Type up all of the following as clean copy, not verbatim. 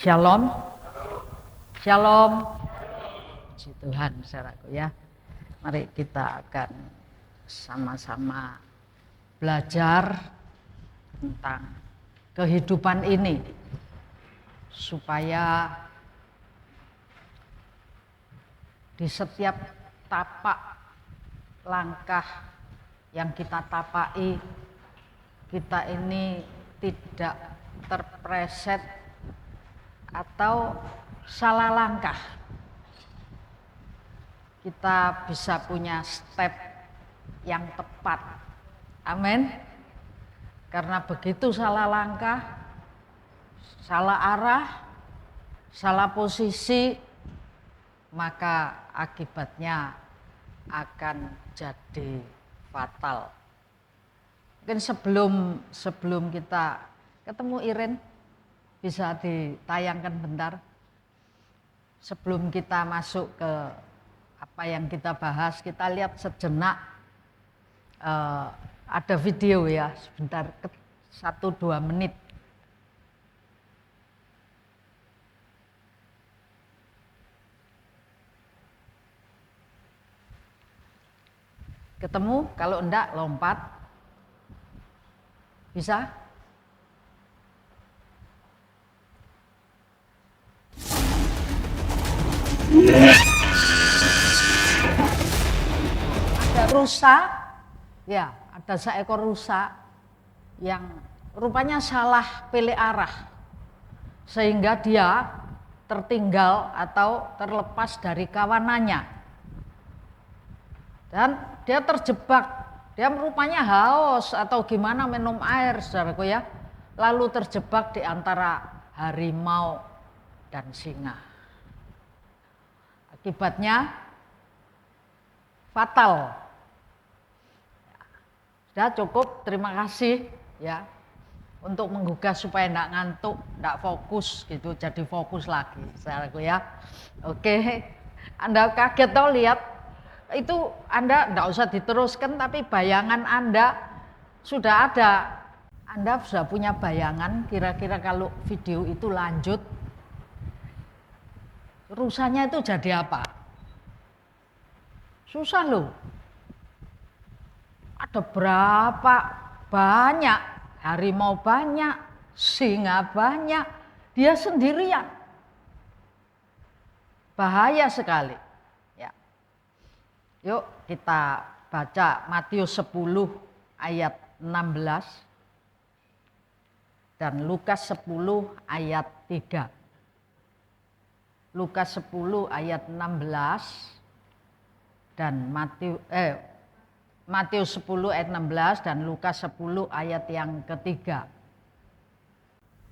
Shalom, shalom, puji Tuhan saudaraku ya. Mari kita akan sama-sama belajar tentang kehidupan ini supaya di setiap tapak langkah yang kita tapai, kita ini tidak terpreset atau salah langkah. Kita bisa punya step yang tepat. Amin. Karena begitu salah langkah, salah arah, salah posisi, maka akibatnya akan jadi fatal. Mungkin sebelum kita ketemu Iren, bisa ditayangkan bentar. Sebelum kita masuk ke apa yang kita bahas, kita lihat sejenak ada video ya, sebentar 1-2 menit. Ketemu, kalau enggak lompat. Bisa? Ada rusa, ya, ada seekor rusa yang rupanya salah pilih arah, sehingga dia tertinggal atau terlepas dari kawanannya, dan dia terjebak. Dia rupanya haus atau gimana, minum air, saudaraku ya, lalu terjebak di antara harimau dan singa. Akibatnya fatal. Sudah cukup, terima kasih ya untuk menggugah supaya enggak ngantuk, enggak fokus gitu, jadi fokus lagi saudaraku ya. Oke, Anda kaget toh lihat itu, Anda enggak usah diteruskan, tapi bayangan Anda sudah ada. Anda sudah punya bayangan kira-kira kalau video itu lanjut, rusanya itu jadi apa? Susah loh. Ada berapa banyak, harimau banyak, singa banyak, dia sendirian. Bahaya sekali. Ya. Yuk kita baca Matius 10 ayat 16 dan Lukas 10 ayat 3. Lukas 10 ayat 16 dan Matius 10 ayat 16 dan Lukas 10 ayat yang ketiga.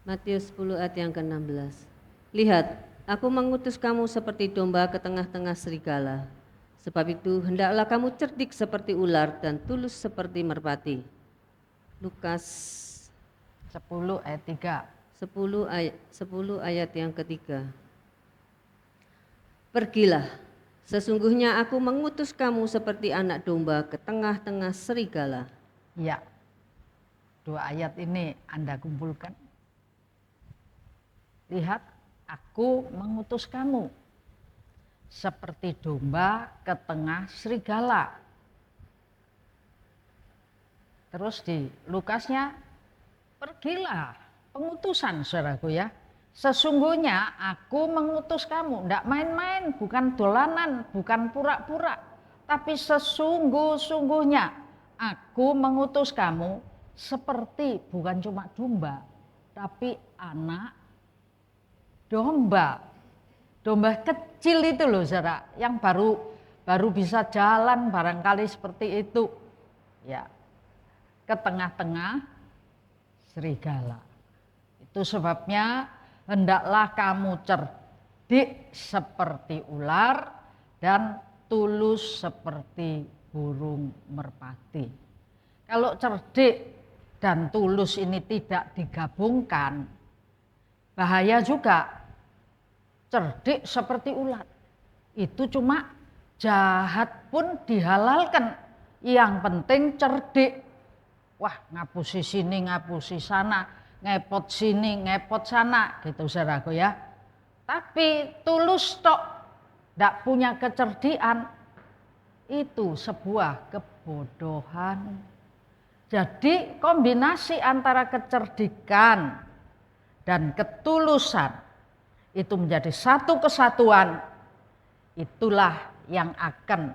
Matius 10 ayat yang ke-16. Lihat, aku mengutus kamu seperti domba ke tengah-tengah serigala. Sebab itu hendaklah kamu cerdik seperti ular dan tulus seperti merpati. Lukas 10 ayat 3. 10 ayat yang ketiga. Pergilah, sesungguhnya aku mengutus kamu seperti anak domba ke tengah-tengah serigala. Ya, 2 ayat ini Anda kumpulkan. Lihat, aku mengutus kamu seperti domba ke tengah serigala. Terus di Lukasnya, pergilah, pengutusan saudaraku ya. Sesungguhnya aku mengutus kamu, enggak main-main, bukan dolanan, bukan pura-pura, tapi sesungguh-sungguhnya aku mengutus kamu seperti bukan cuma domba, tapi anak domba. Domba kecil itu loh saudara, yang baru bisa jalan barangkali seperti itu. Ya, ke tengah-tengah serigala. Itu sebabnya hendaklah kamu cerdik seperti ular dan tulus seperti burung merpati. Kalau cerdik dan tulus ini tidak digabungkan, bahaya juga. Cerdik seperti ular, itu cuma jahat pun dihalalkan. Yang penting cerdik. Wah, ngapusi sini, ngapusi sana, ngepot sini, ngepot sana gitu saudaraku ya. Tapi tulus tok, tidak punya kecerdian, itu sebuah kebodohan. Jadi kombinasi antara kecerdikan dan ketulusan itu menjadi satu kesatuan, itulah yang akan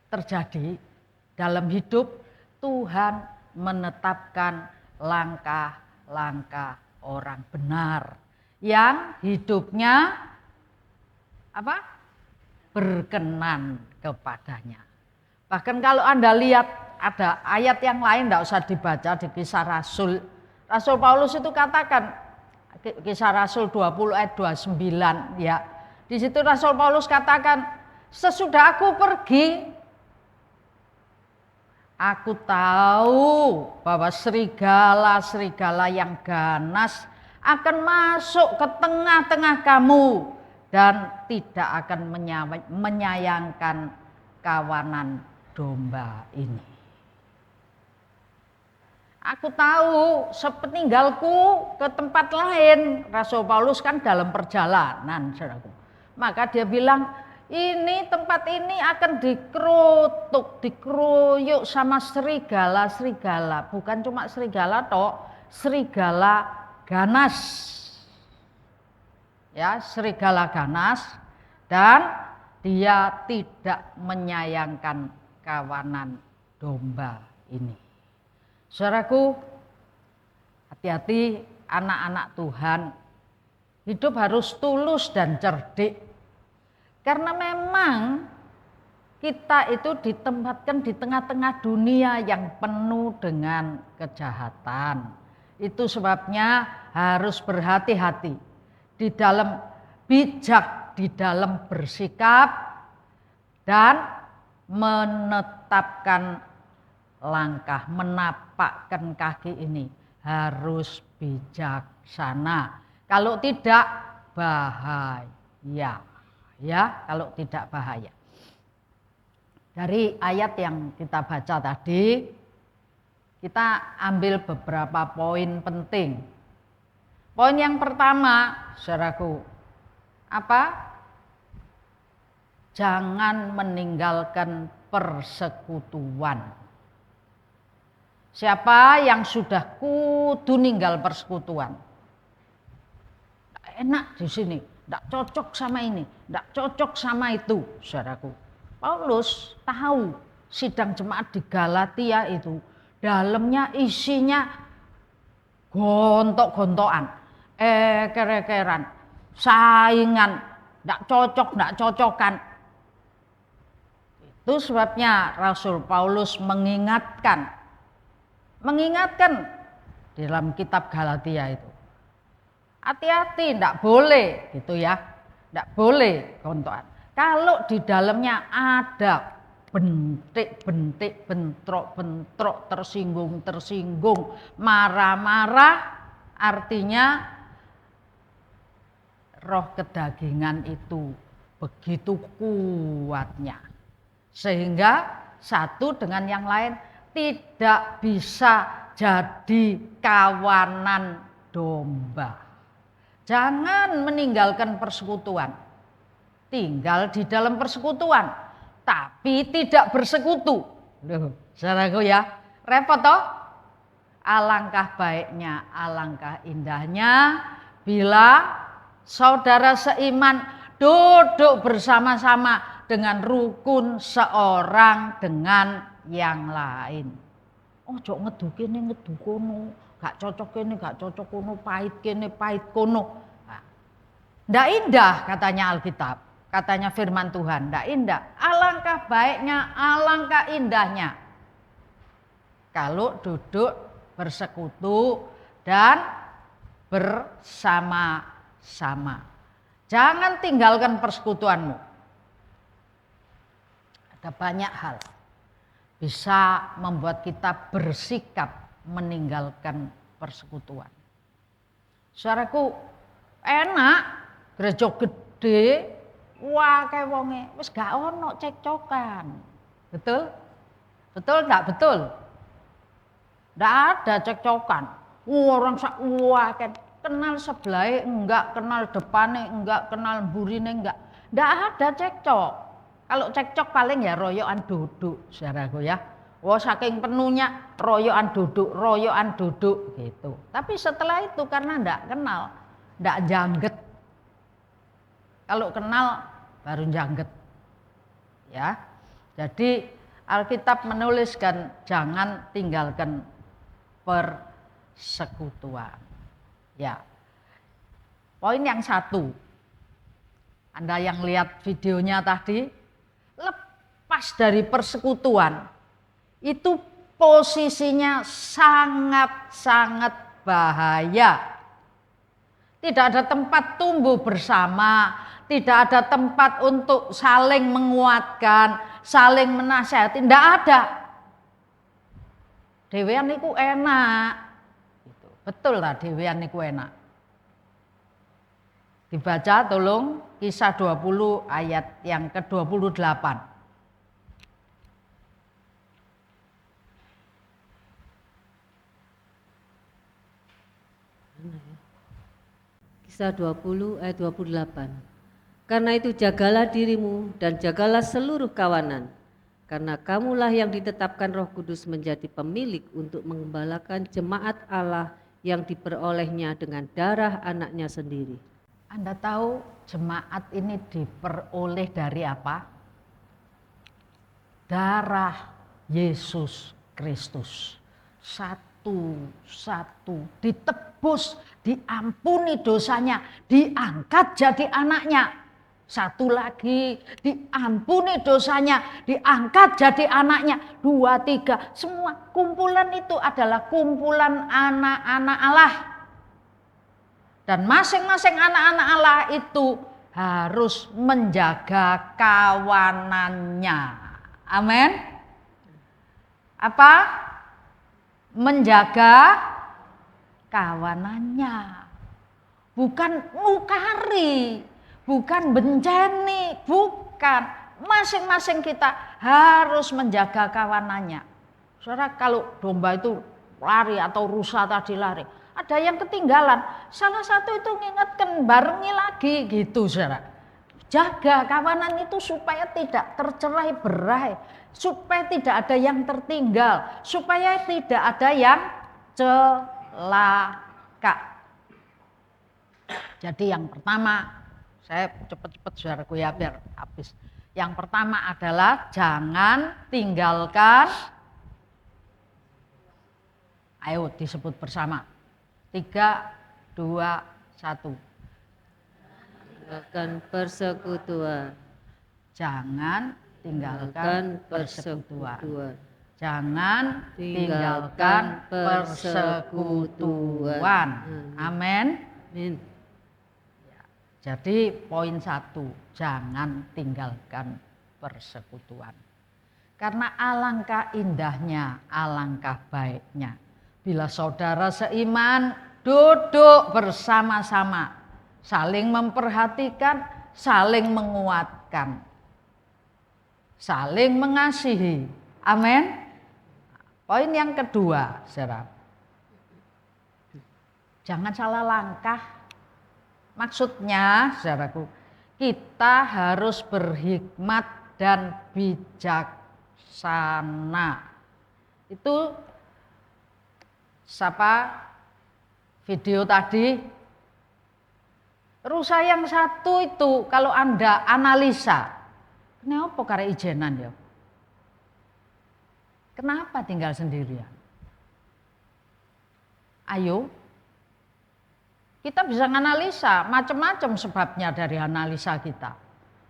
terjadi dalam hidup. Tuhan menetapkan langkah-langkah orang benar yang hidupnya berkenan kepadanya. Bahkan kalau Anda lihat ada ayat yang lain, tidak usah dibaca di Kisah Rasul. Rasul Paulus itu katakan, Kisah Rasul 20 ayat 29 ya. Di situ Rasul Paulus katakan, sesudah aku pergi, aku tahu bahwa serigala-serigala yang ganas akan masuk ke tengah-tengah kamu dan tidak akan menyayangkan kawanan domba ini. Aku tahu sepeninggalku ke tempat lain. Rasul Paulus kan dalam perjalanan, saudaraku. Maka dia bilang, ini tempat ini akan dikerutuk, dikeroyok sama serigala-serigala. Bukan cuma serigala toh, serigala ganas. Ya, serigala ganas, dan dia tidak menyayangkan kawanan domba ini. Saudaraku, hati-hati anak-anak Tuhan, hidup harus tulus dan cerdik. Karena memang kita itu ditempatkan di tengah-tengah dunia yang penuh dengan kejahatan. Itu sebabnya harus berhati-hati di dalam bijak, di dalam bersikap, dan menetapkan langkah, menapakkan kaki ini harus bijaksana. Kalau tidak bahaya. Ya, kalau tidak bahaya. Dari ayat yang kita baca tadi, kita ambil beberapa poin penting. Poin yang pertama, saudaraku, apa? Jangan meninggalkan persekutuan. Siapa yang sudah kudu ninggal persekutuan? Enak di sini. Tidak cocok sama ini, tidak cocok sama itu, saudaraku. Paulus tahu sidang jemaat di Galatia itu dalamnya isinya gontok-gontokan, eker-ekeran, saingan, tidak cocok, tidak cocokan. Itu sebabnya Rasul Paulus mengingatkan dalam kitab Galatia itu. Hati-hati, tidak boleh gitu ya, tidak boleh gontokan. Kalau di dalamnya ada bentik-bentik, bentrok-bentrok, tersinggung-tersinggung, marah-marah, artinya roh kedagingan itu begitu kuatnya. Sehingga satu dengan yang lain tidak bisa jadi kawanan domba. Jangan meninggalkan persekutuan. Tinggal di dalam persekutuan, tapi tidak bersekutu. Loh, saudaraku ya, repot toh? Alangkah baiknya, alangkah indahnya bila saudara seiman duduk bersama-sama dengan rukun seorang dengan yang lain. Ojo ngedu kene ngedu kono, gak cocok kene gak cocok kono, pahit kene pahit kono. Ndak indah katanya Alkitab, katanya firman Tuhan, ndak indah. Alangkah baiknya, alangkah indahnya kalau duduk bersekutu dan bersama-sama. Jangan tinggalkan persekutuanmu. Ada banyak hal bisa membuat kita bersikap meninggalkan persekutuan. Saudaraku, enak gereja gede, wah kayak wonge, wis gak ono cekcokan. Betul? Betul enggak betul? Enggak ada cekcokan. Orang sak kan kenal sebelahnya enggak, kenal depannya enggak, kenal burine enggak. Enggak ada cekcok. Kalau cekcok paling ya royokan duduk, saudaraku ya. Wah saking penuhnya royokan duduk gitu. Tapi setelah itu karena enggak kenal, enggak jangget. Kalau kenal baru jangget. Ya. Jadi Alkitab menuliskan jangan tinggalkan persekutuan. Ya. Poin yang satu. Anda yang lihat videonya tadi, lepas dari persekutuan. Itu posisinya sangat-sangat bahaya. Tidak ada tempat tumbuh bersama, tidak ada tempat untuk saling menguatkan, saling menasihati, tidak ada. Dewean niku enak. Betul lah dewean niku enak. Dibaca tolong Kisah 20 ayat yang ke-28. Kisah 20 ayat 28. Karena itu jagalah dirimu dan jagalah seluruh kawanan. Karena kamulah yang ditetapkan Roh Kudus menjadi pemilik untuk mengembalakan jemaat Allah yang diperolehnya dengan darah anaknya sendiri. Anda tahu jemaat ini diperoleh dari apa? Darah Yesus Kristus. Satu-satu ditebus, diampuni dosanya, diangkat jadi anaknya. Satu lagi diampuni dosanya, diangkat jadi anaknya. 2, 3, semua kumpulan itu adalah kumpulan anak-anak Allah. Dan masing-masing anak-anak Allah itu harus menjaga kawanannya. Amin. Apa? Menjaga kawanannya. Bukan ngukari, bukan benceni, bukan. Masing-masing kita harus menjaga kawanannya. Saudara, kalau domba itu lari atau rusa tadi lari, ada yang ketinggalan. Salah satu itu ngingetkan, barengi lagi gitu, saudara. Jaga kawanan itu supaya tidak tercerai berai, supaya tidak ada yang tertinggal, supaya tidak ada yang celaka. Jadi yang pertama, saya cepat-cepat saudaraku ya biar habis. Yang pertama adalah jangan tinggalkan, ayo disebut bersama. 3, 2, 1. Tinggalkan persekutuan. Jangan tinggalkan persekutuan. Jangan Tinggalkan tinggalkan persekutuan. Amin. Amin. Jadi poin 1, jangan tinggalkan persekutuan. Karena alangkah indahnya, alangkah baiknya bila saudara seiman duduk bersama-sama, saling memperhatikan, saling menguatkan, saling mengasihi. Amin. Poin yang kedua, saudara. Jangan salah langkah. Maksudnya, saudaraku, kita harus berhikmat dan bijaksana. Itu siapa video tadi? Rusa yang satu itu kalau Anda analisa, kenapa karena ijenan ya? Kenapa tinggal sendirian? Ayo, kita bisa analisa macam-macam sebabnya dari analisa kita.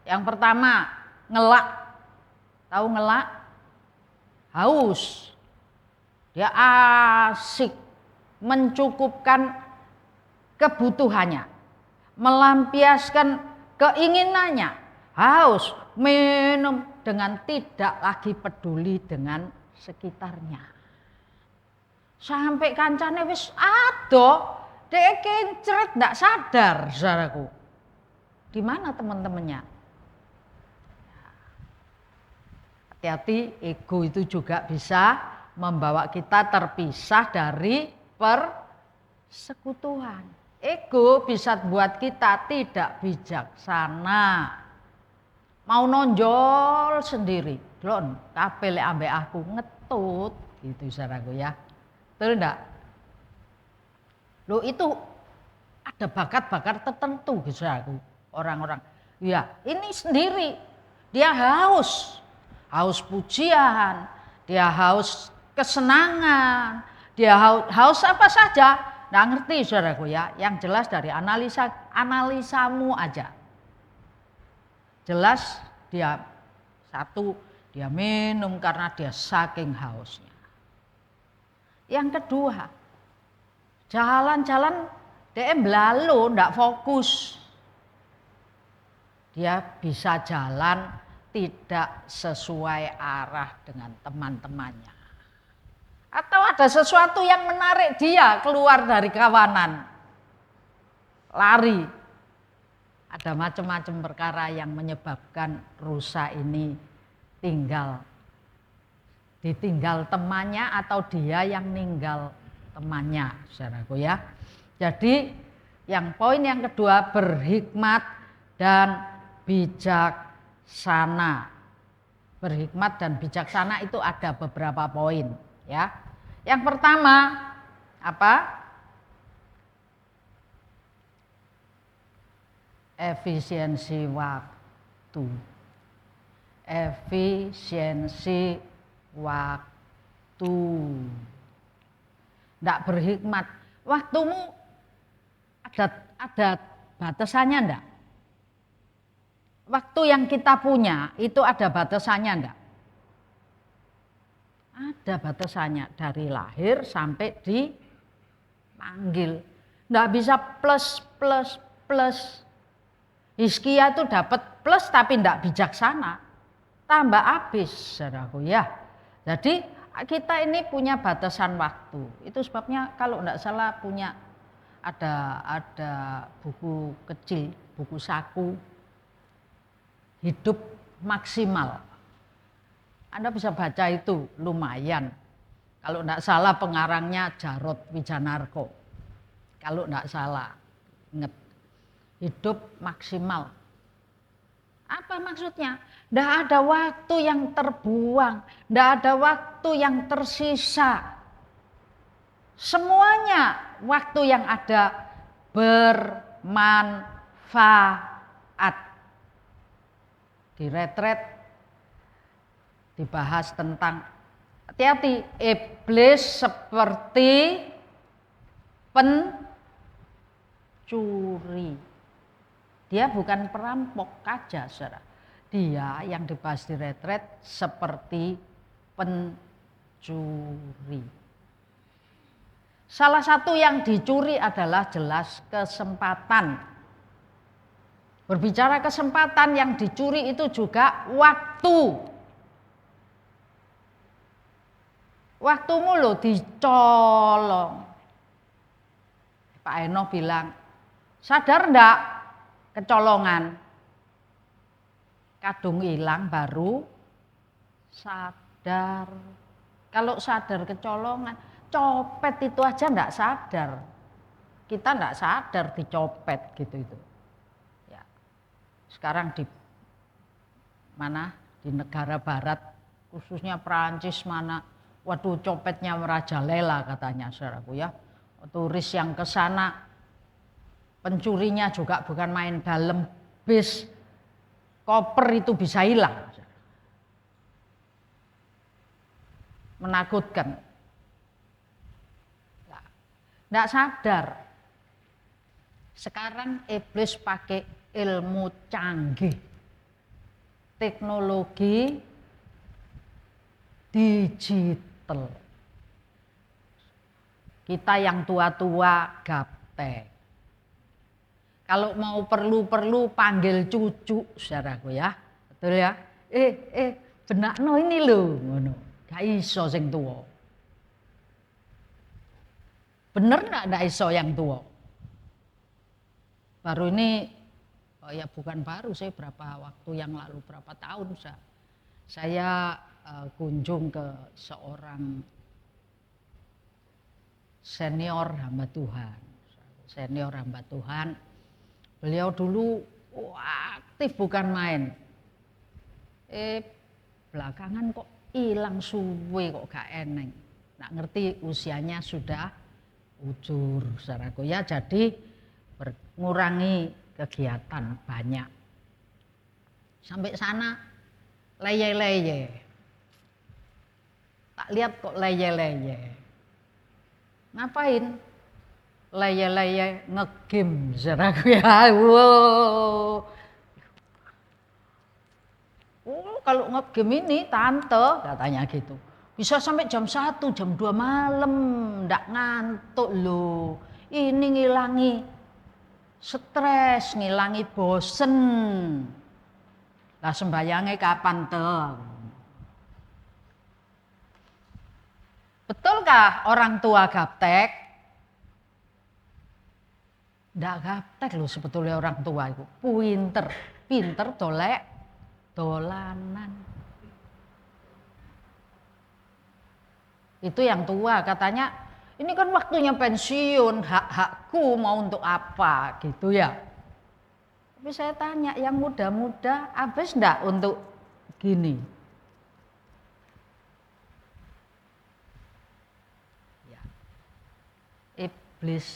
Yang pertama, ngelak. Tahu ngelak? Haus. Dia asik mencukupkan kebutuhannya, melampiaskan keinginannya, haus, minum dengan tidak lagi peduli dengan sekitarnya. Sampai kancane wis ado, dek kincret ndak sadar, saudaraku. Di mana teman-temannya? Hati-hati, ego itu juga bisa membawa kita terpisah dari persekutuan. sekutuan. Ego bisa buat kita tidak bijaksana. Mau nonjol sendiri, glon, kabeh lek ambek aku ngetut gitu saudaraku ya. Betul enggak? Loh itu ada bakat-bakat tertentu gitu saudaraku. Orang-orang, ya ini sendiri dia haus pujian, dia haus kesenangan, dia haus apa saja, nggak ngerti saudaraku ya. Yang jelas dari analisamu aja, jelas dia satu, dia minum karena dia saking hausnya. Yang kedua, jalan-jalan dia lalu ndak fokus, dia bisa jalan tidak sesuai arah dengan teman-temannya. Atau ada sesuatu yang menarik dia keluar dari kawanan. Lari. Ada macam-macam perkara yang menyebabkan rusa ini ditinggal temannya atau dia yang ninggal temannya, saudaraku ya. Jadi yang poin yang kedua, berhikmat dan bijaksana. Berhikmat dan bijaksana itu ada beberapa poin ya. Yang pertama apa? Efisiensi waktu. Efisiensi waktu. Tidak berhikmat. Waktumu ada batasannya enggak? Waktu yang kita punya itu ada batasannya enggak? Ada batasannya dari lahir sampai dipanggil. Enggak bisa plus. Hizkia itu dapat plus tapi enggak bijaksana. Tambah habis, saudaraku ya. Jadi kita ini punya batasan waktu. Itu sebabnya kalau enggak salah punya ada buku kecil, buku saku hidup maksimal. Anda bisa baca itu, lumayan. Kalau enggak salah pengarangnya Jarod Wijanarko. Kalau enggak salah, ingat. Hidup maksimal. Apa maksudnya? Enggak ada waktu yang terbuang, enggak ada waktu yang tersisa. Semuanya waktu yang ada bermanfaat. Di retret dibahas tentang hati-hati, iblis seperti pencuri. Dia bukan perampok aja, saudara. Dia yang dibahas di retret seperti pencuri. Salah satu yang dicuri adalah jelas kesempatan. Berbicara kesempatan, yang dicuri itu juga waktu. Waktumu loh dicolong. Pak Eno bilang, sadar enggak kecolongan? Kadung hilang baru sadar. Kalau sadar kecolongan, copet itu aja enggak sadar. Kita enggak sadar dicopet gitu itu. Ya. Sekarang di mana? Di negara barat, khususnya Perancis mana, waduh copetnya merajalela katanya saudaraku ya. Turis yang ke sana pencurinya juga bukan main dalam bis, koper itu bisa hilang. Menakutkan. Nggak sadar. Sekarang iblis pakai ilmu canggih. Teknologi digital. Kita yang tua-tua gaptek. Kalau mau perlu panggil cucu, saudaraku ya. Betul ya? Benakno ini lho, ngono. Gak iso sing tuwa. Bener nggak iso yang tua? Baru ini, oh ya bukan baru sih, berapa waktu yang lalu, berapa tahun saya kunjung ke seorang senior hamba Tuhan. Senior hamba Tuhan. Beliau dulu aktif bukan main. Belakangan kok hilang suwe kok gak eneng. Nak ngerti usianya sudah ujur saudaraku ya, jadi mengurangi kegiatan banyak. Sampai sana leye-leye. Tak lihat kok leye-leye. Ngapain? Leye-leye ngegame saudaraku ya. Wow. Oh, kalau ngegame ini tante katanya gitu. Bisa sampai jam 1, jam 2 malam, ndak ngantuk loh. Ini ngilangi stres, ngilangi bosen. Lah sembayangnya kapan tuh? Betulkah orang tua gaptek? Ndak gaptek loh sebetulnya orang tua itu. Pinter dolek dolanan. Itu yang tua katanya, ini kan waktunya pensiun, hak-hakku mau untuk apa gitu ya. Tapi saya tanya yang muda-muda habis enggak untuk gini? Ya. Iblis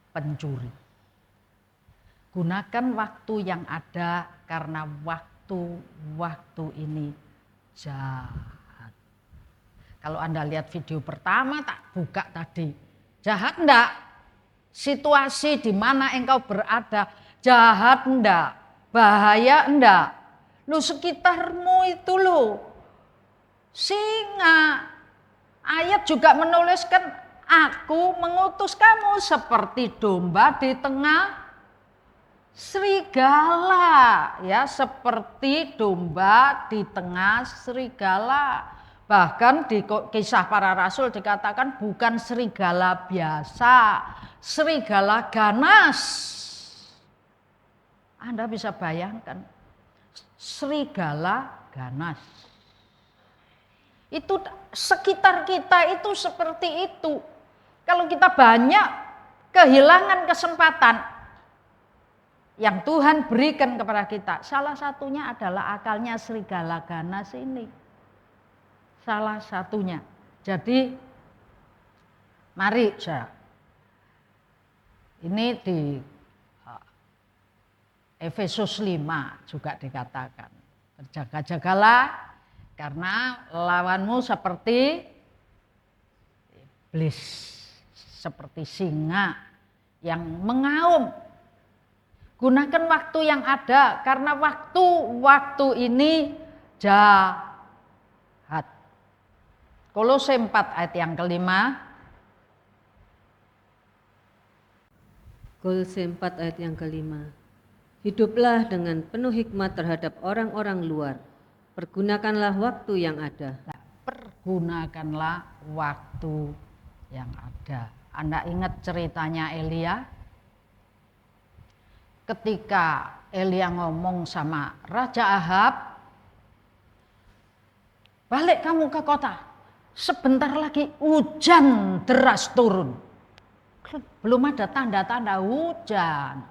pencuri. Gunakan waktu yang ada karena waktu ini jahat. Kalau Anda lihat video pertama tak buka tadi, jahat enggak? Situasi di mana engkau berada, jahat enggak? Bahaya enggak? Lu sekitarmu itu lo, singa. Ayat juga menuliskan, aku mengutus kamu seperti domba di tengah serigala. Ya, seperti domba di tengah serigala. Bahkan di kisah para rasul dikatakan bukan serigala biasa, serigala ganas. Anda bisa bayangkan, serigala ganas. Itu sekitar kita itu seperti itu. Kalau kita banyak kehilangan kesempatan yang Tuhan berikan kepada kita, salah satunya adalah akalnya serigala ganas ini. Salah satunya. Jadi mari ini di Efesus 5 juga dikatakan, berjaga-jagalah karena lawanmu seperti iblis, seperti singa yang mengaum. Gunakan waktu yang ada karena waktu ini jahat. Kolose 4 ayat yang kelima. Kolose 4 ayat yang kelima. Hiduplah dengan penuh hikmat terhadap orang-orang luar. Pergunakanlah waktu yang ada. Nah, pergunakanlah waktu yang ada. Anda ingat ceritanya Elia? Ketika Elia ngomong sama Raja Ahab, balik kamu ke kota. Sebentar lagi hujan deras turun. Belum ada tanda-tanda hujan.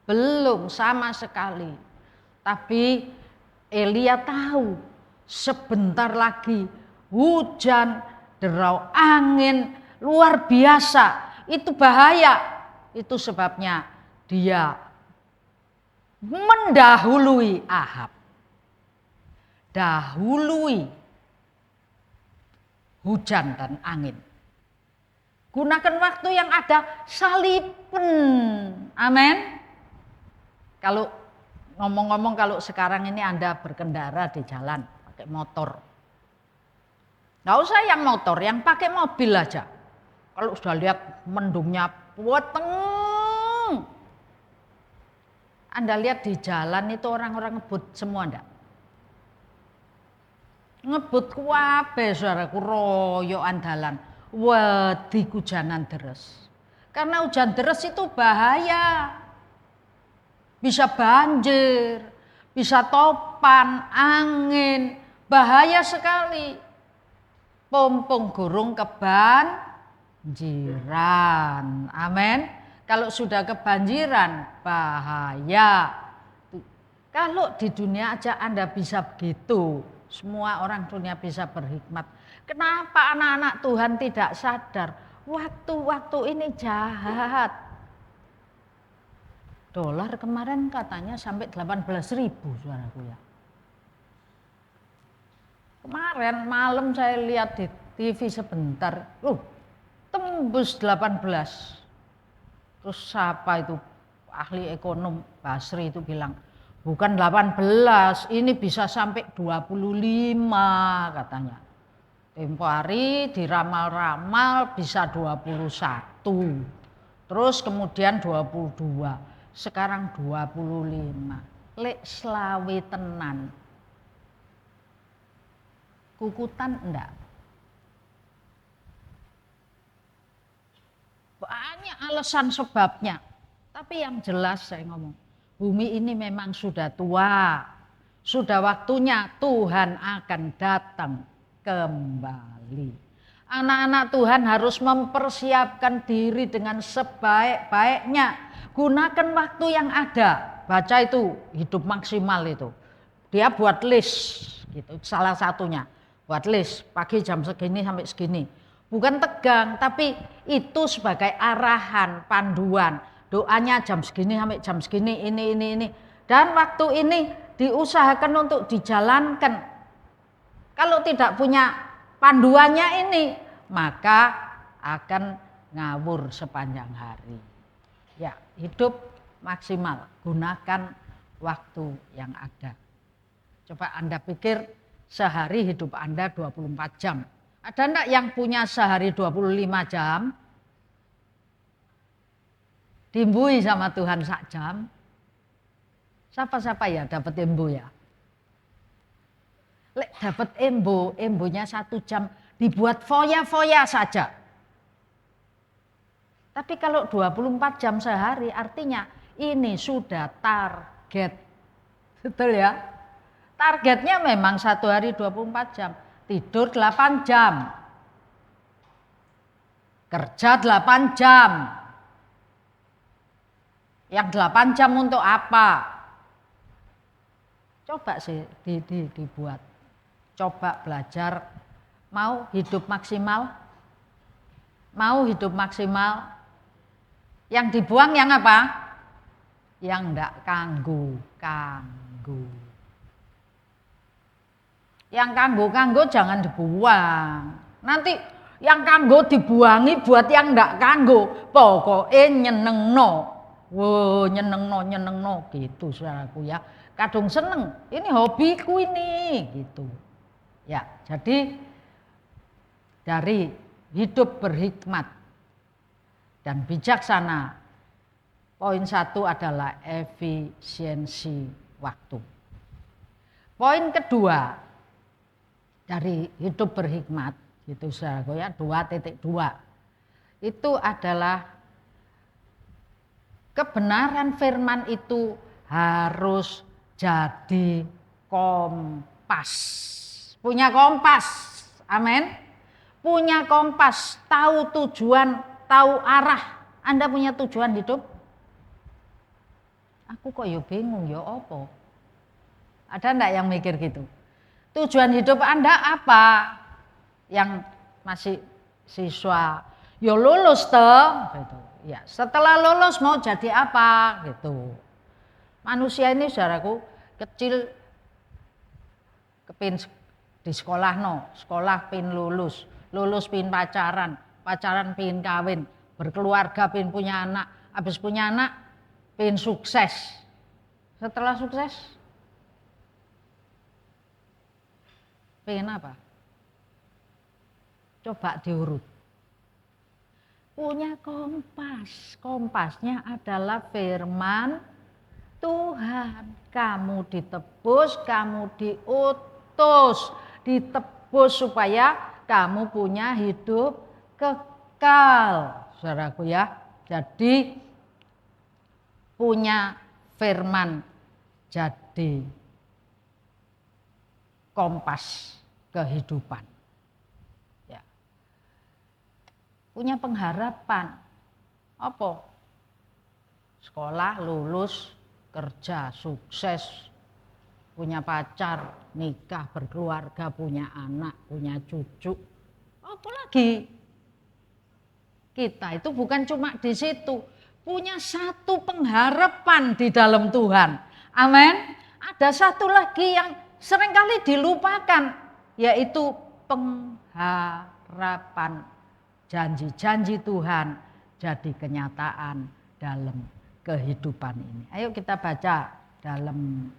Belum sama sekali. Tapi Elia tahu sebentar lagi hujan, derau angin luar biasa. Itu bahaya. Itu sebabnya dia mendahului Ahab. Dahului hujan dan angin. Gunakan waktu yang ada, salibin. Amin. Kalau ngomong-ngomong, kalau sekarang ini Anda berkendara di jalan pakai motor, nggak usah yang motor, yang pakai mobil aja. Kalau sudah lihat mendungnya weteng, Anda lihat di jalan itu orang-orang ngebut semua enggak? Ngebut kuwabe saudaraku royokan dalan. Wedi hujanan deres. Karena hujan deres itu bahaya. Bisa banjir, bisa topan, angin, bahaya sekali. Pompong gurung keban kebanjiran. Amin. Kalau sudah kebanjiran, bahaya. Kalau di dunia aja Anda bisa begitu, semua orang dunia bisa berhikmat. Kenapa anak-anak Tuhan tidak sadar? Waktu-waktu ini jahat. Dolar kemarin katanya sampai 18.000, saudaraku ya. Kemarin malam saya lihat di TV sebentar, tembus 18. Terus siapa itu ahli ekonom Basri itu bilang, bukan 18, ini bisa sampai 25 katanya. Tempo hari diramal-ramal bisa 21. Terus kemudian 22. Sekarang 25. Lek selawe tenan. Kukutan enggak? Banyak alasan sebabnya. Tapi yang jelas saya ngomong, bumi ini memang sudah tua. Sudah waktunya Tuhan akan datang kembali. Anak-anak Tuhan harus mempersiapkan diri dengan sebaik-baiknya. Gunakan waktu yang ada. Baca itu hidup maksimal itu. Dia buat list gitu, salah satunya. Buat list pagi jam segini sampai segini. Bukan tegang, tapi itu sebagai arahan, panduan. Doanya jam segini sampai jam segini, ini. Dan waktu ini diusahakan untuk dijalankan. Kalau tidak punya panduannya ini, maka akan ngawur sepanjang hari. Ya, hidup maksimal, gunakan waktu yang ada. Coba Anda pikir sehari hidup Anda 24 jam. Ada enggak yang punya sehari 25 jam? Dimbui sama Tuhan sak jam. Siapa-siapa ya dapat embo ya? Lek dapat embonya 1 jam dibuat foya-foya saja. Tapi kalau 24 jam sehari artinya ini sudah target. Betul ya? Targetnya memang 1 hari 24 jam. Tidur 8 jam. Kerja 8 jam. Yang 8 jam untuk apa? Coba sih dibuat. Coba belajar. Mau hidup maksimal? Mau hidup maksimal? Yang dibuang yang apa? Yang enggak kanggu. Yang kanggo jangan dibuang. Nanti yang kanggo dibuangi buat yang ndak kanggo. Pokoknya nyenengno. Wow, nyenengno gitu saudaraku ya. Kadung seneng. Ini hobiku ini gitu. Ya, jadi dari hidup berhikmat dan bijaksana. Poin 1 adalah efisiensi waktu. Poin kedua dari hidup berhikmat gitu saudaraku ya 2.2 itu adalah kebenaran firman itu harus jadi kompas. Punya kompas. Amin. Punya kompas, tahu tujuan, tahu arah. Anda punya tujuan hidup? Aku kok ya bingung ya apa? Ada enggak yang mikir gitu? Tujuan hidup Anda apa? Yang masih siswa, ya lulus toh, gitu. Ya, setelah lulus mau jadi apa, gitu. Manusia ini saudaraku kecil kepin di sekolah pin lulus pin pacaran pin kawin, berkeluarga pin punya anak, habis punya anak pin sukses. Setelah sukses pengen apa? Coba diurut. Punya kompas. Kompasnya adalah firman Tuhan. Kamu ditebus, kamu diutus. Ditebus supaya kamu punya hidup kekal. Saudaraku ya. Jadi punya firman jadi kompas kehidupan. Ya. punya pengharapan. Apa? Sekolah, lulus, kerja, sukses, punya pacar, nikah, berkeluarga, punya anak, punya cucu. Apa lagi? Kita itu bukan cuma di situ, punya satu pengharapan di dalam Tuhan. Amin. Ada satu lagi yang seringkali dilupakan, yaitu pengharapan. Janji-janji Tuhan jadi kenyataan dalam kehidupan ini. Ayo kita baca dalam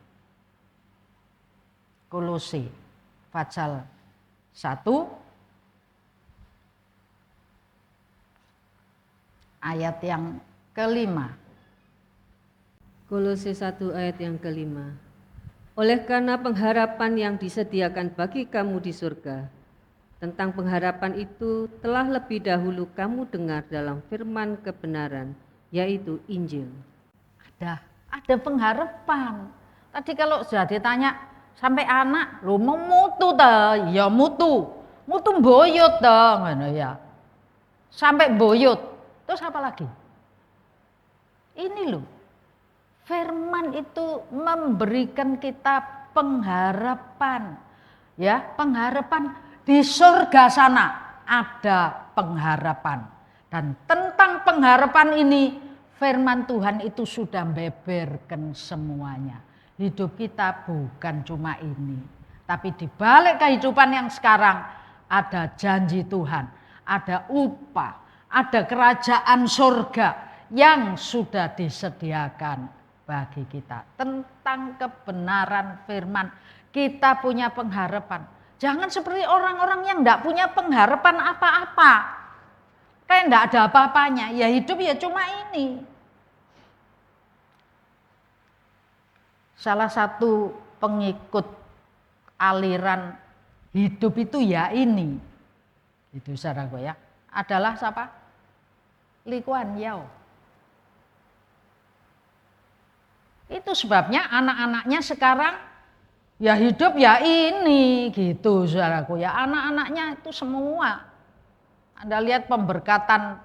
Kolose pasal 1 ayat yang kelima. Kolose 1 ayat yang kelima. Oleh karena pengharapan yang disediakan bagi kamu di surga, tentang pengharapan itu telah lebih dahulu kamu dengar dalam firman kebenaran, yaitu Injil. Ada pengharapan. Tadi kalau sudah ditanya sampai anak, lu mau mutu ta? Ya mutu boyot ta, ngono ya. Sampai boyot. Terus apa lagi? Ini loh. Firman itu memberikan kita pengharapan. Ya, pengharapan di surga sana ada pengharapan. Dan tentang pengharapan ini firman Tuhan itu sudah beberkan semuanya. Hidup kita bukan cuma ini. Tapi di balik kehidupan yang sekarang ada janji Tuhan. Ada upah. Ada kerajaan surga yang sudah disediakan bagi kita. Tentang kebenaran firman kita punya pengharapan. Jangan seperti orang-orang yang tidak punya pengharapan apa-apa. Kayak tidak ada apa-apanya. Ya hidup ya cuma ini. Salah satu pengikut aliran hidup itu ya ini. Itu saudaraku ya. Adalah siapa? Lee Kuan Yew. Itu sebabnya anak-anaknya sekarang ya hidup ya ini gitu saudaraku ya. Anak-anaknya itu semua. Anda lihat pemberkatan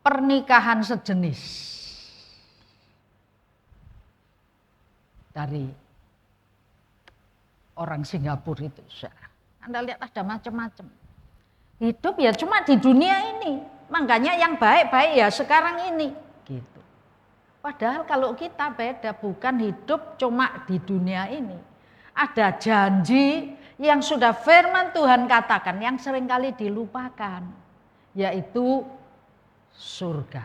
pernikahan sejenis dari orang Singapura itu. Anda lihat ada macam-macam. Hidup ya cuma di dunia ini. Makanya yang baik-baik ya sekarang ini. Gitu. Padahal kalau kita beda, bukan hidup cuma di dunia ini. Ada janji yang sudah firman Tuhan katakan yang seringkali dilupakan. Yaitu surga.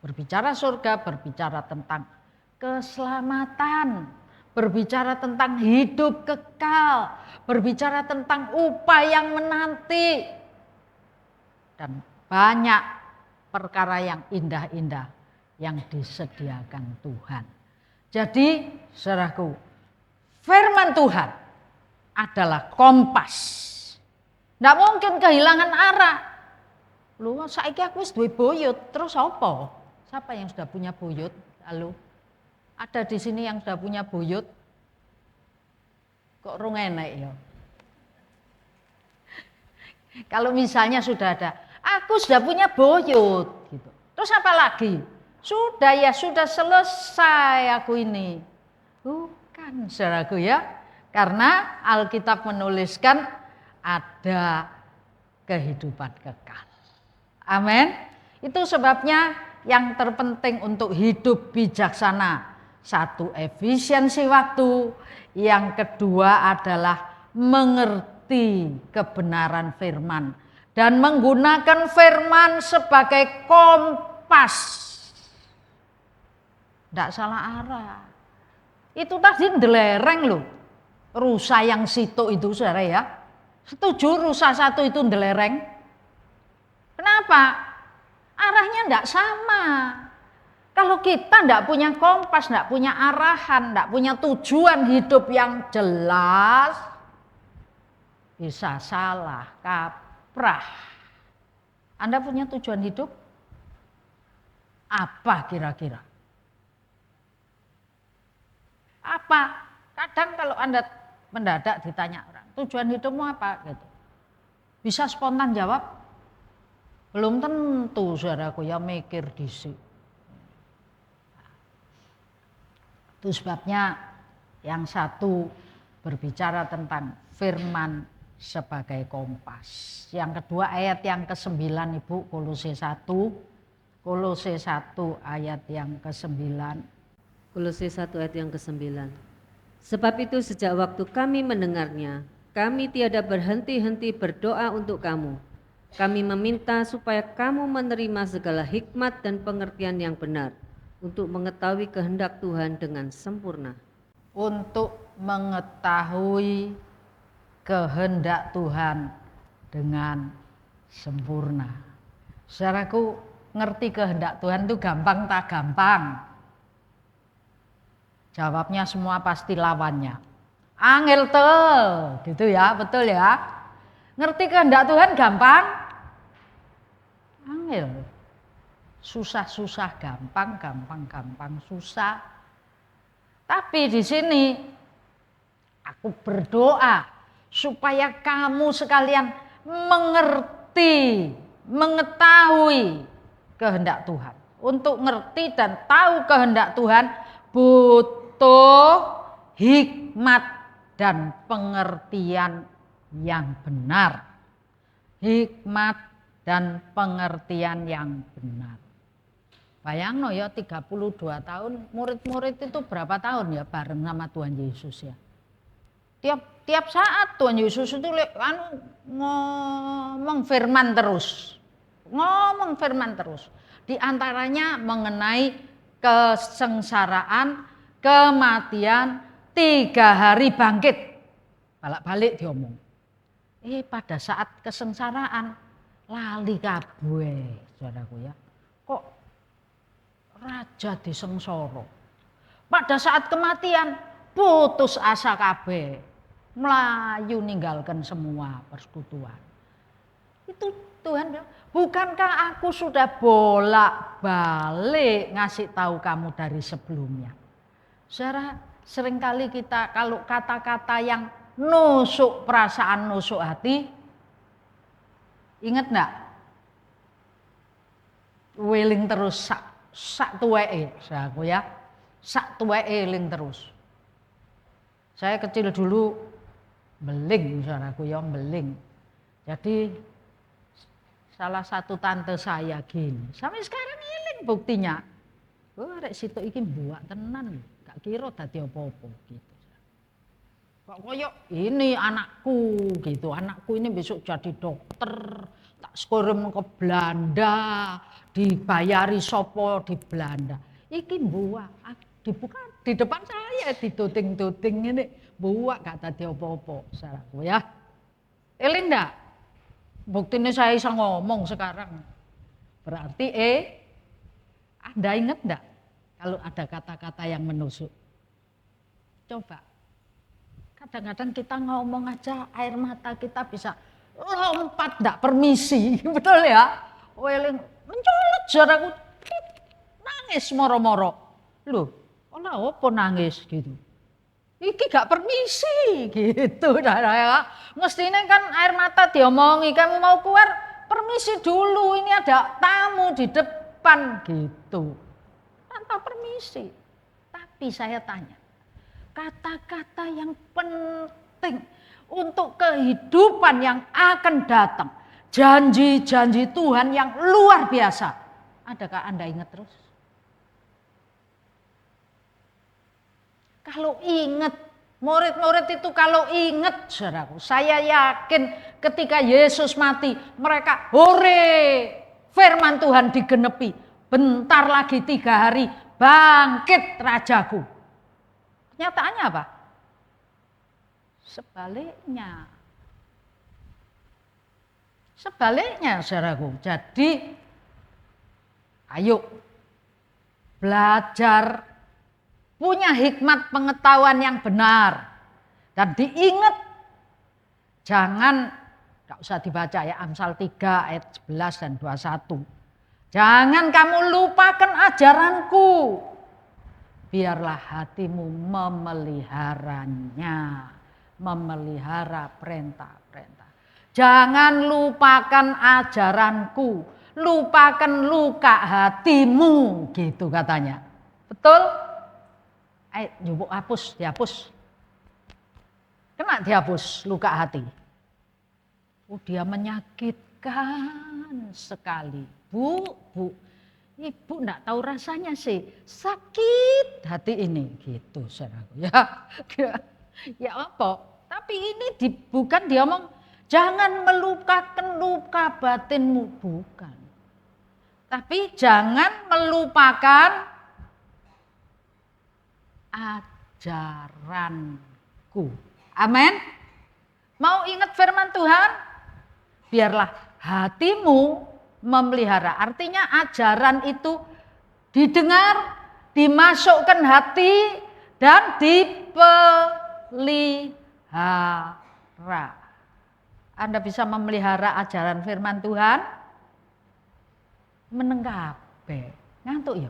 Berbicara surga, berbicara tentang keselamatan. Berbicara tentang hidup kekal. Berbicara tentang upah yang menanti. Dan banyak perkara yang indah-indah yang disediakan Tuhan. Jadi, saudaraku, firman Tuhan adalah kompas. Tidak mungkin kehilangan arah. Lu saiki aku wis duwe buyut, terus apa? Siapa yang sudah punya buyut? Halo. Ada di sini yang sudah punya buyut? Kok rung enek ya? Kalau misalnya sudah ada, aku sudah punya buyut gitu. Terus apa lagi? Sudah ya, sudah selesai aku ini. Bukan, saudaraku ya. Karena Alkitab menuliskan ada kehidupan kekal. Amin. Itu sebabnya yang terpenting untuk hidup bijaksana. Satu, efisiensi waktu. Yang kedua adalah mengerti kebenaran firman. Dan menggunakan firman sebagai kompas. Tidak salah arah. Itu tadi ndelereng loh. Rusa yang situ itu saudara ya. Setuju rusa satu itu ndelereng? Kenapa? Arahnya tidak sama. Kalau kita tidak punya kompas, tidak punya arahan, tidak punya tujuan hidup yang jelas, bisa salah, kaprah. Anda punya tujuan hidup? Apa kira-kira? Apa? Kadang kalau Anda mendadak ditanya orang, tujuan hidupmu apa? Gitu. Bisa spontan jawab? Belum tentu saudaraku ya, mikir dhisik. Itu sebabnya yang satu berbicara tentang firman sebagai kompas. Yang kedua ayat yang ke-9 Ibu, Kolose 1. Kolose 1 ayat yang ke-9. Kolose 1 ayat yang ke-9. Sebab itu sejak waktu kami mendengarnya, kami tiada berhenti-henti berdoa untuk kamu. Kami meminta supaya kamu menerima segala hikmat dan pengertian yang benar untuk mengetahui kehendak Tuhan dengan sempurna. Untuk mengetahui kehendak Tuhan dengan sempurna. Saudaraku, ngerti kehendak Tuhan itu gampang tak gampang? Jawabnya semua pasti lawannya. Angel tuh, gitu ya, betul ya. Ngerti kehendak Tuhan gampang? Angel. Susah-susah gampang, gampang susah. Tapi di sini aku berdoa supaya kamu sekalian mengerti, mengetahui kehendak Tuhan. Untuk ngerti dan tahu kehendak Tuhan butuh hikmat dan pengertian yang benar. Hikmat dan pengertian yang benar. Bayangno ya 32 tahun, murid-murid itu berapa tahun ya bareng sama Tuhan Yesus ya. Tiap saat Tuhan Yesus itu ngomong firman terus. Ngomong firman terus. Di antaranya mengenai kesengsaraan, kematian, 3 hari bangkit. Balik-balik diomong. Pada saat kesengsaraan lali kabeh, saudaraku ya. Kok raja disengsara? Pada saat kematian putus asa kabeh, melayu ninggalkan semua persekutuan. Itu Tuhan bilang, bukankah aku sudah bolak-balik ngasih tahu kamu dari sebelumnya? Saudara, seringkali kita kalau kata-kata yang nusuk perasaan, nusuk hati, ingat enggak? Weling terus sak tuweke, saudaraku ya. Sak tuweke eling terus. Saya kecil dulu beling, saudaraku ya, beling. Jadi salah satu tante saya gini, sampai sekarang eling buktinya. Rek situ iki mbuak tenan, gak kira dadi apa-apa gitu. Kok koyo ini anakku gitu, anakku ini besok jadi dokter, tak sekolah ke Belanda, dibayari sopo di Belanda. Iki mbuak, dibuka di depan saya, dituting-tuting ini, mbuak gak tadi apa-apa, saudaraku ya. Eling ndak? Buktinya saya bisa ngomong sekarang. Berarti Anda ingat ndak kalau ada kata-kata yang menusuk? Coba. Kadang-kadang kita ngomong aja air mata kita bisa lompat ndak permisi, betul ya? Weling mencolot saudaraku, nangis moro-moro. Loh, apa nangis gitu? Iki gak permisi gitu, ya. Mestinya kan air mata diomongi, kamu mau keluar permisi dulu, ini ada tamu di depan gitu. Tanpa permisi. Tapi saya tanya, kata-kata yang penting untuk kehidupan yang akan datang, janji-janji Tuhan yang luar biasa, adakah Anda ingat terus? Kalau ingat, murid-murid itu kalau ingat, saudaraku, saya yakin ketika Yesus mati, mereka hore, firman Tuhan digenepi. Bentar lagi 3 hari, bangkit rajaku. Kenyataannya apa? Sebaliknya. Sebaliknya, saudaraku. Jadi, ayo belajar punya hikmat pengetahuan yang benar. Dan diingat, jangan, gak usah dibaca ya, Amsal 3 ayat 11 dan 21. Jangan kamu lupakan ajaranku. Biarlah hatimu memeliharanya. Memelihara perintah-perintah. Jangan lupakan ajaranku. lupakan luka hatimu, gitu katanya. Betul? Ayo, yuk hapus, dihapus. Kena dihapus luka hati. Oh, dia menyakitkan sekali. Bu, ibu enggak tahu rasanya sih, sakit hati ini, gitu saudaraku. Ya apa? Tapi ini bukan dia ngomong, jangan melupakan luka batinmu, bukan. Tapi jangan melupakan ajaranku. Amin. Mau ingat firman Tuhan? Biarlah hatimu memelihara. Artinya ajaran itu didengar, dimasukkan hati, dan dipelihara. Anda bisa memelihara ajaran firman Tuhan? Menengkape. Ngantuk ya?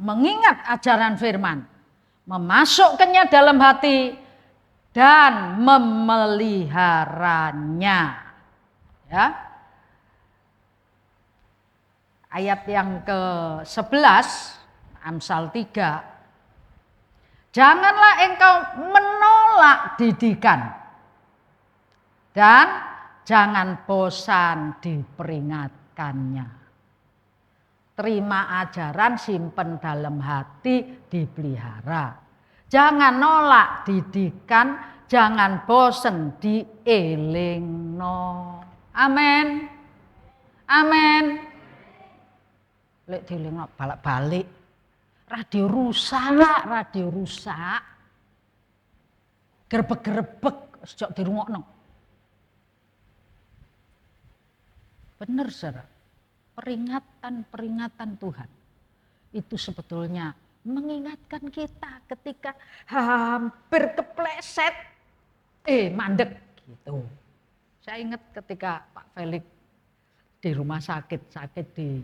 Mengingat ajaran firman, memasukkannya dalam hati dan memeliharanya. Ya. Ayat yang ke-11 Amsal 3. Janganlah engkau menolak didikan dan jangan bosan diperingatkannya. Terima ajaran, simpen dalam hati, dipelihara. Jangan nolak didikan, jangan bosen dielingno. Amin. Amin. Lek dielingno balik-balik. Radio rusak. Gerebek-gerebek sejak dirungokno. Bener, saudara. Peringatan Tuhan itu sebetulnya mengingatkan kita ketika hampir kepleset, mandek gitu. Saya ingat ketika Pak Felix di rumah sakit di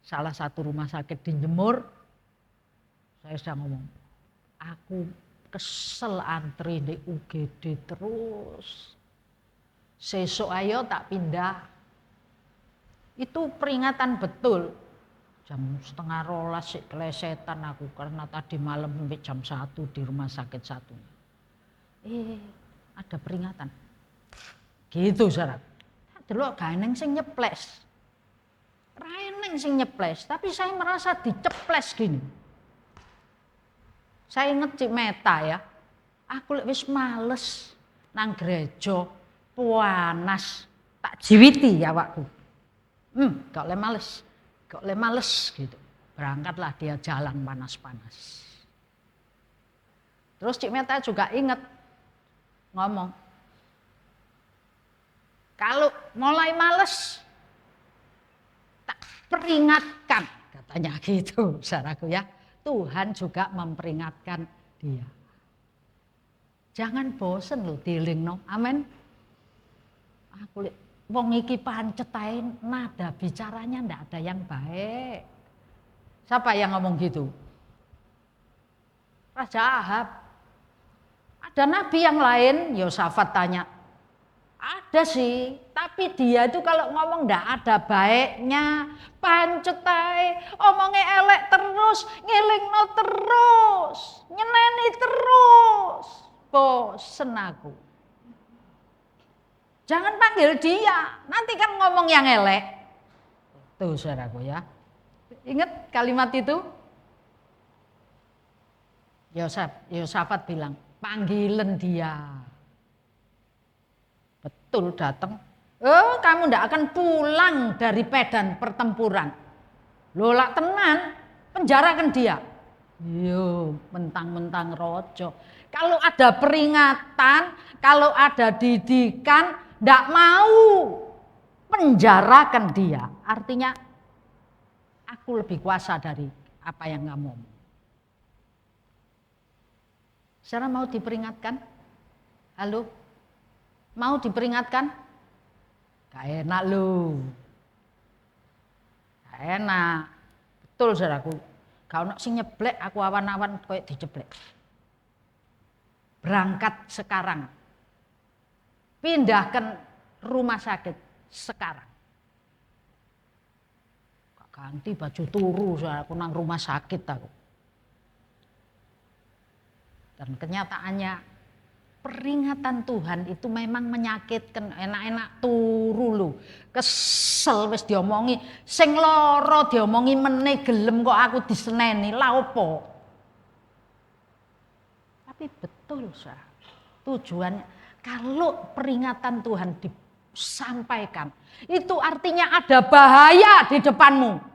salah satu rumah sakit di Jemur, saya sudah ngomong, aku kesel antri di UGD terus. Sesuk ayo tak pindah. Itu peringatan betul. Jam 11:30 sik kelesetan aku karena tadi malam sampai jam 1 di rumah sakit satunya. Ada peringatan. Gitu saudara. Delok gaeneng sing nyeples. Raeneng sing nyeples, tapi saya merasa diceples gini. Saya inget Cik Meta ya. Aku wis males nang gereja, panas, tak jiwiti ya waktu. Gak oleh males gitu. Berangkatlah dia jalan panas-panas. Terus Cik Meta juga ingat ngomong, kalau mulai males tak peringatkan, katanya gitu saudaraku ya. Tuhan juga memperingatkan dia. Jangan bosen loh dielingno. Amin. Aku wong iki pancet ae nada bicaranya ndak ada yang baik. Siapa yang ngomong gitu? Raja Ahab. Ada nabi yang lain, Yosafat tanya. Ada sih, tapi dia itu kalau ngomong ndak ada baiknya. Pancet ae, omongnya elek terus, ngilingno terus, nyeneni terus. Bosen aku. Jangan panggil dia, nanti kan ngomong yang elek. Tuh saudaraku ya. Ingat kalimat itu? Yosafat bilang, panggilan dia. Betul datang. Kamu ndak akan pulang dari medan pertempuran. Lola tenan, penjarakan dia. Yo, mentang-mentang rojo. Kalau ada peringatan, kalau ada didikan, ndak mau penjarakan dia. Artinya aku lebih kuasa dari apa yang kamu ngomong. Saudara mau diperingatkan? Halo? Mau diperingatkan? Gak enak lu. Gak enak. Betul saudaraku. Gak ono sing nyeblek, aku awan-awan koyo dijeblek. berangkat sekarang. Pindahkan rumah sakit sekarang. Ganti baju turu, aku nang rumah sakit aku. Dan kenyataannya peringatan Tuhan itu memang menyakitkan, enak-enak turu lho. Kesel wis diomongi, sing lara diomongi meneh gelem kok aku diseneni, lha opo? Tapi betul, tujuannya kalau peringatan Tuhan disampaikan, itu artinya ada bahaya di depanmu.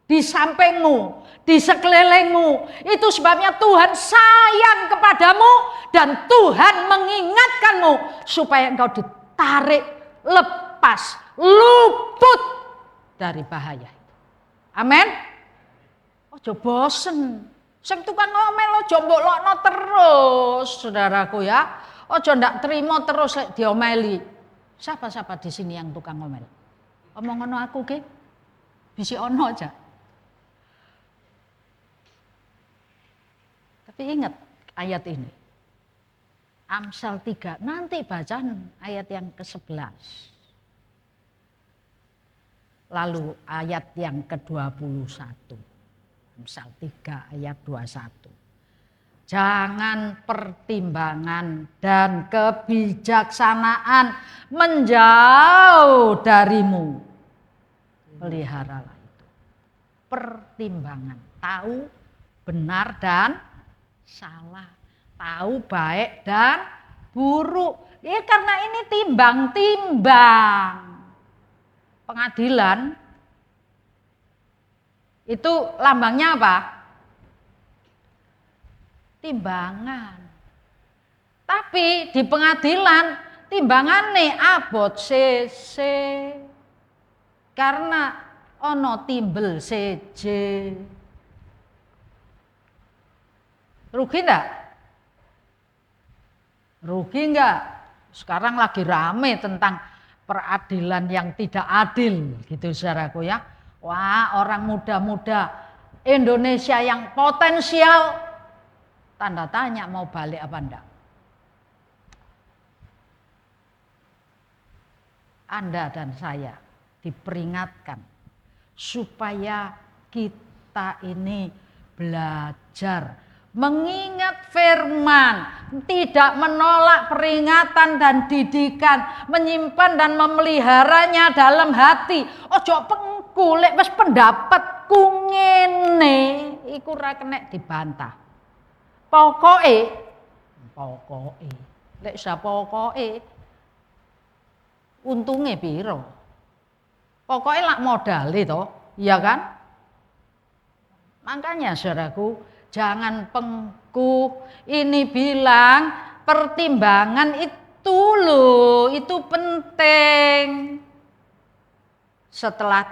Di sampingmu, di sekelilingmu. Itu sebabnya Tuhan sayang kepadamu dan Tuhan mengingatkanmu supaya engkau ditarik, lepas, luput dari bahaya itu. Amin. Ojo bosen. Sing tukang ngomel ojo mbokno terus, saudaraku ya. Ojo ndak terima terus lek diomeli. Siapa-siapa di sini yang tukang ngomel? Omong ngono aku ke? Bisi ono aja. Tapi ingat ayat ini. Amsal 3, nanti bacaan ayat yang ke-11. Lalu ayat yang ke-21. Amsal 3 ayat 21. Jangan pertimbangan dan kebijaksanaan menjauh darimu. Peliharalah itu. Pertimbangan, tahu benar dan salah, tahu baik dan buruk. Ya karena ini timbang-timbang. Pengadilan itu lambangnya apa? Timbangan. Tapi di pengadilan timbangane abot cc. Karena ono timbel cc. Rugi enggak? Rugi enggak? Sekarang lagi rame tentang peradilan yang tidak adil gitu saudaraku ya. Wah, orang muda-muda Indonesia yang potensial tanda tanya mau balik apa enggak. Anda dan saya diperingatkan supaya kita ini belajar mengingat firman, tidak menolak peringatan dan didikan, menyimpan dan memeliharanya dalam hati. Ojo pengku lek wis pendapatku ngene iku ora kenek dibantah. Pokoke lek sa pokoke untunge piro? Pokoke lak modale to, iya kan? Makanya saudaraku, jangan pengku. Ini bilang pertimbangan itu loh, itu penting. Setelah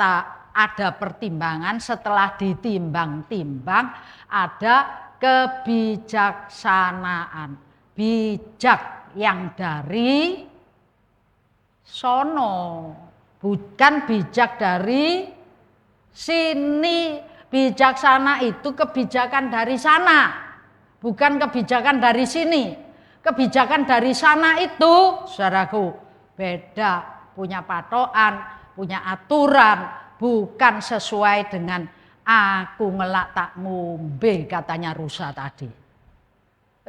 ada pertimbangan, setelah ditimbang-timbang, ada kebijaksanaan. Bijak yang dari sono, bukan bijak dari sini. Bijaksana itu kebijakan dari sana, bukan kebijakan dari sini. Kebijakan dari sana itu, saudaraku, beda, punya patokan, punya aturan, bukan sesuai dengan aku ngelak tak ngombe katanya rusa tadi.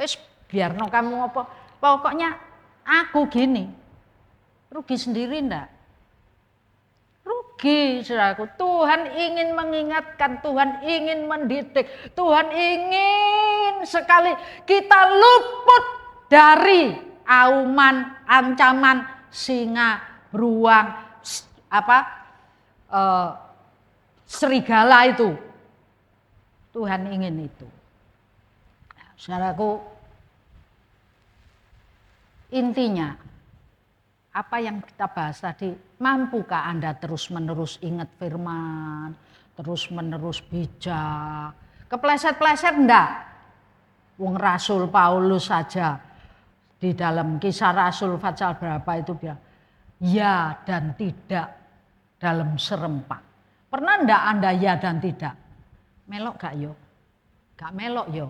Wis biarno kamu apa, pokoknya aku gini, rugi sendiri ndak? Saudaraku, Tuhan ingin mengingatkan, Tuhan ingin mendidik, Tuhan ingin sekali kita luput dari auman, ancaman singa, beruang, serigala itu. Tuhan ingin itu. Saudaraku, intinya apa yang kita bahas tadi, mampukah Anda terus-menerus ingat firman, terus-menerus bijak? Kepleset-pleset enggak? Wong Rasul Paulus saja di dalam Kisah Rasul pasal berapa itu bilang, ya dan tidak dalam serempak. Pernah enggak Anda ya dan tidak? Melok gak yo? Gak melok yo?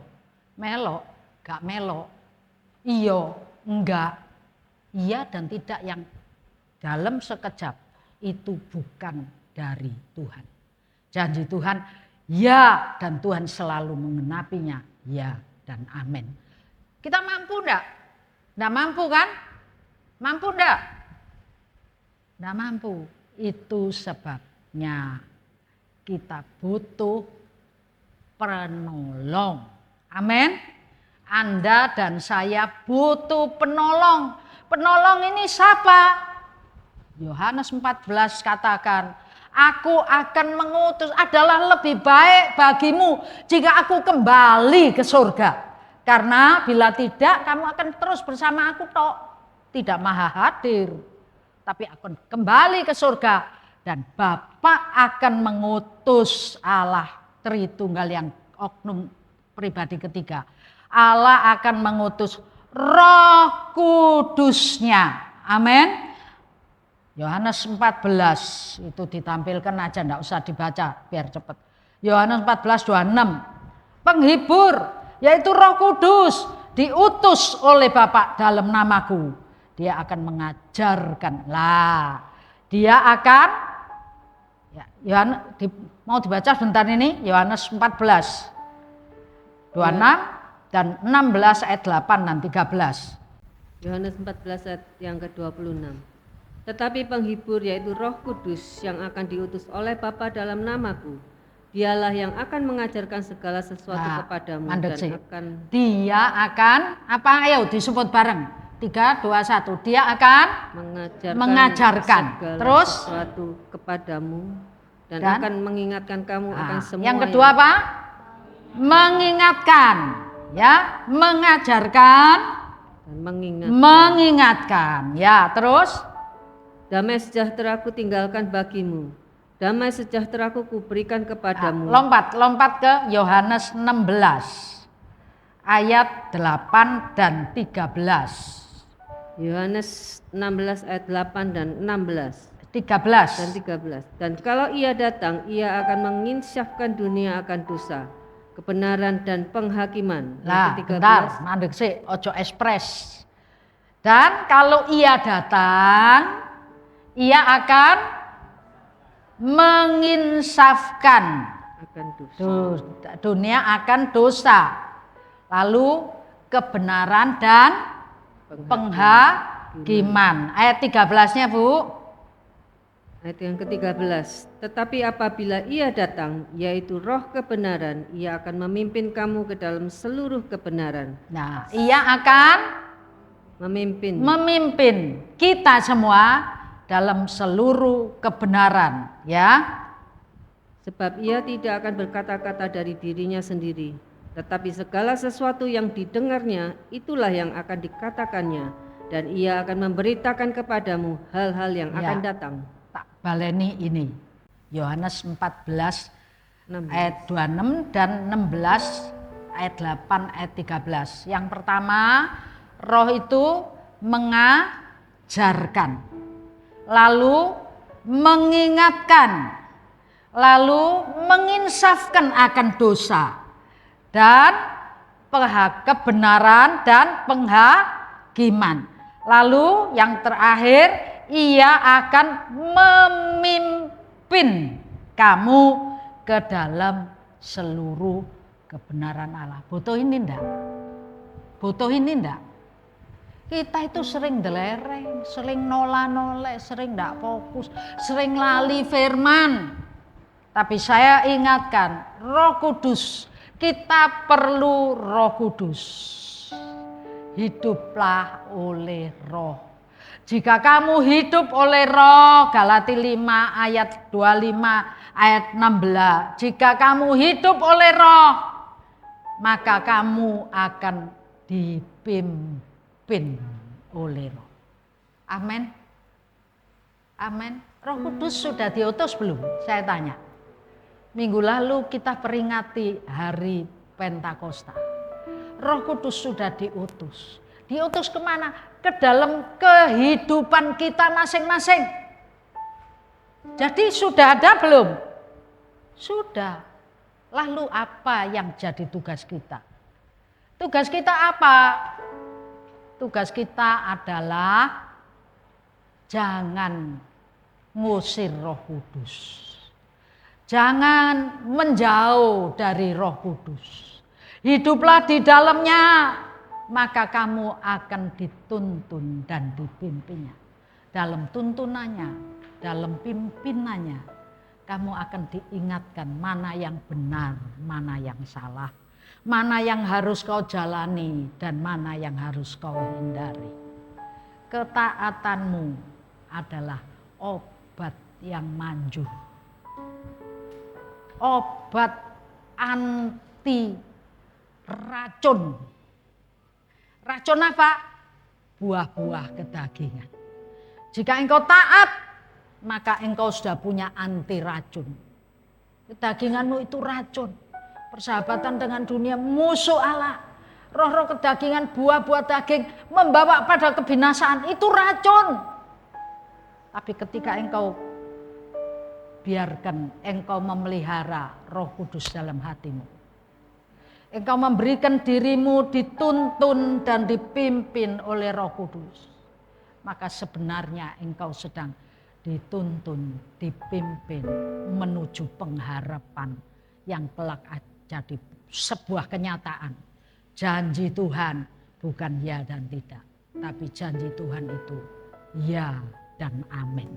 Melok, gak melok. Iya, enggak. Iya dan tidak yang dalam sekejap itu bukan dari Tuhan. Janji Tuhan ya dan Tuhan selalu mengenapinya ya dan amin. Kita mampu enggak? Enggak mampu kan? Mampu enggak? Enggak mampu. Itu sebabnya kita butuh penolong. Amin. Anda dan saya butuh penolong. Penolong ini siapa? Yohanes 14 katakan, aku akan mengutus, adalah lebih baik bagimu jika aku kembali ke surga. Karena bila tidak, kamu akan terus bersama aku tok. Tidak maha hadir, tapi akan kembali ke surga. Dan Bapa akan mengutus Allah Tritunggal yang oknum pribadi ketiga. Allah akan mengutus Roh Kudusnya. Amin. Yohanes 14 itu ditampilkan aja, enggak usah dibaca biar cepat. Yohanes 14:26. Penghibur yaitu Roh Kudus diutus oleh Bapa dalam namaku. Dia akan mengajarkan. Dia akan mau dibaca sebentar ini Yohanes 14 26 dan 16 ayat 8 dan 13. Yohanes 14 ayat yang ke-26. Tetapi penghibur yaitu Roh Kudus yang akan diutus oleh Bapa dalam namaku, dialah yang akan mengajarkan segala sesuatu kepadamu dan akan dia akan apa? Ayo disebut bareng. 3, 2, 1. Dia akan mengajarkan segala terus sesuatu kepadamu dan akan mengingatkan kamu akan semua. Yang kedua apa? Mengingatkan, ya, mengajarkan dan mengingatkan. Ya, terus damai sejahtera ku tinggalkan bagimu, damai sejahtera ku berikan kepadamu. Lompat ke Yohanes 16 ayat 8 dan 13. Yohanes 16 ayat 8 dan 16. 13. Dan kalau ia datang, ia akan menginsafkan dunia akan dosa, kebenaran dan penghakiman. Bentar, mandek sih, ojo ekspres. Dan kalau ia datang, ia akan menginsafkan dunia akan dosa, lalu kebenaran dan penghakiman. Ayat 13-nya, Bu. Ayat yang ke-13. Tetapi apabila ia datang, yaitu Roh kebenaran, ia akan memimpin kamu ke dalam seluruh kebenaran. Nah, ia akan memimpin kita semua dalam seluruh kebenaran, ya. Sebab ia tidak akan berkata-kata dari dirinya sendiri, tetapi segala sesuatu yang didengarnya itulah yang akan dikatakannya, dan ia akan memberitakan kepadamu hal-hal yang akan datang. Tak baleni ini Yohanes 14 ayat 26 dan 16 ayat 8 ayat 13. Yang pertama, Roh itu mengajarkan, lalu mengingatkan, lalu menginsafkan akan dosa dan kebenaran dan penghakiman. Lalu yang terakhir, ia akan memimpin kamu ke dalam seluruh kebenaran Allah. Butuh ini enggak? Butuh ini enggak? Kita itu sering delereng, sering nolak-nolak, sering enggak fokus, sering lali firman. Tapi saya ingatkan, Roh Kudus, kita perlu Roh Kudus. Hiduplah oleh Roh. Jika kamu hidup oleh Roh, Galatia 5 ayat 25 ayat 16. Jika kamu hidup oleh Roh, maka kamu akan dipimpin oleh Roh. Amin. Amin. Roh Kudus sudah diutus belum? Saya tanya. Minggu lalu kita peringati hari Pentakosta. Roh Kudus sudah diutus. Diutus kemana? Ke dalam kehidupan kita masing-masing. Jadi sudah ada belum? Sudah. Lalu apa yang jadi tugas kita? Tugas kita apa? tugas kita adalah jangan ngusir Roh Kudus. Jangan menjauh dari Roh Kudus. Hiduplah di dalamnya, maka kamu akan dituntun dan dipimpinnya. Dalam tuntunannya, dalam pimpinannya, kamu akan diingatkan mana yang benar, mana yang salah, mana yang harus kau jalani, dan mana yang harus kau hindari. Ketaatanmu adalah obat yang manjur. Obat anti racun. Racun apa? Buah-buah kedagingan. Jika engkau taat, maka engkau sudah punya anti racun. Kedaginganmu itu racun. Persahabatan dengan dunia musuh Allah. Roh-roh kedagingan, buah-buah daging membawa pada kebinasaan, itu racun. Tapi ketika engkau biarkan engkau memelihara Roh Kudus dalam hatimu, engkau memberikan dirimu dituntun dan dipimpin oleh Roh Kudus, maka sebenarnya engkau sedang dituntun, dipimpin menuju pengharapan yang kelak jadi sebuah kenyataan. Janji Tuhan bukan ya dan tidak, tapi janji Tuhan itu ya dan amin.